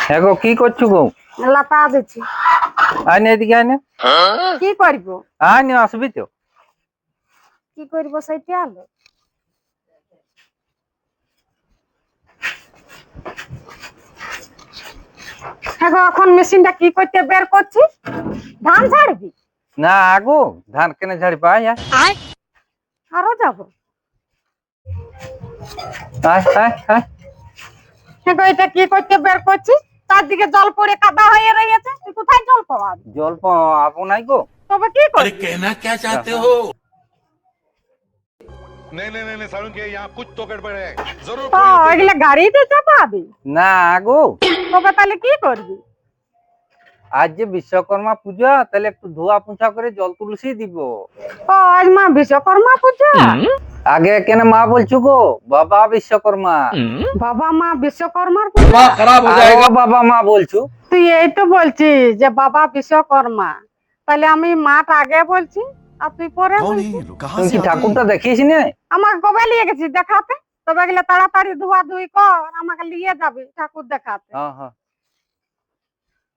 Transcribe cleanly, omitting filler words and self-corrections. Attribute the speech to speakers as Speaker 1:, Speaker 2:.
Speaker 1: হ্যাঁ গো, কি করছো গো?
Speaker 2: লাতা দিচ্ছি।
Speaker 1: আয় এদিকে আয়।
Speaker 2: কি করব?
Speaker 1: আয় আসবি তো।
Speaker 2: কি করব সেইটা আলো। হ্যাঁ গো, এখন মেশিনটা কি করতে বের করছি? ধান ঝাড়বি?
Speaker 1: না আগো, ধান কেনে ঝাড়ি পাই।
Speaker 2: আরো যাব।
Speaker 1: আয় আয় আয়।
Speaker 2: হ্যাঁ গো, এটা কি করতে বের করছি? চারদিকে জল পড়ে কাদা হয়ে রয়েছে, তুই কোথায় জল পাওয়াবি?
Speaker 1: জল পাবো নাই গো।
Speaker 2: তবে কি করবি?
Speaker 3: अरे कहना क्या चाहते हो?
Speaker 4: नहीं नहीं नहीं नहीं सारुण के यहाँ कुछ तो गड़बड़ है जरूर
Speaker 2: তো
Speaker 4: कोई ना कोई
Speaker 2: এগুলা গাড়িতে চাপাবি?
Speaker 1: না আগো,
Speaker 2: তবে তাহলে কি করবি?
Speaker 1: আজ যে বিশ্বকর্মা পূজা, তাহলে একটু ধোয়া পোছা করে জল তুলসী দিব।
Speaker 2: ও আজ মা বিশ্বকর্মা পূজা।
Speaker 1: আগে কেন মা বলছো গো? বাবা বিশ্বকর্মা।
Speaker 2: বাবা মা বিশ্বকর্মার পূজা।
Speaker 3: खराब
Speaker 1: আগে বাবা মা বলছো।
Speaker 2: তুই এই তো বলছিস যে বাবা বিশ্বকর্মা, তাহলে আমি মাঠ আগে বলছি আর তুই পরে বলছিস।
Speaker 1: তুমি কি ঠাকুরটা দেখিস নে?
Speaker 2: আমাকে কবে নিয়ে গেছিস দেখাতে? তবে গেলে তাড়াতাড়ি ধোয়া ধুই কর, আমাকে নিয়ে যাবি ঠাকুর দেখাতে।
Speaker 1: হ্যাঁ হ্যাঁ।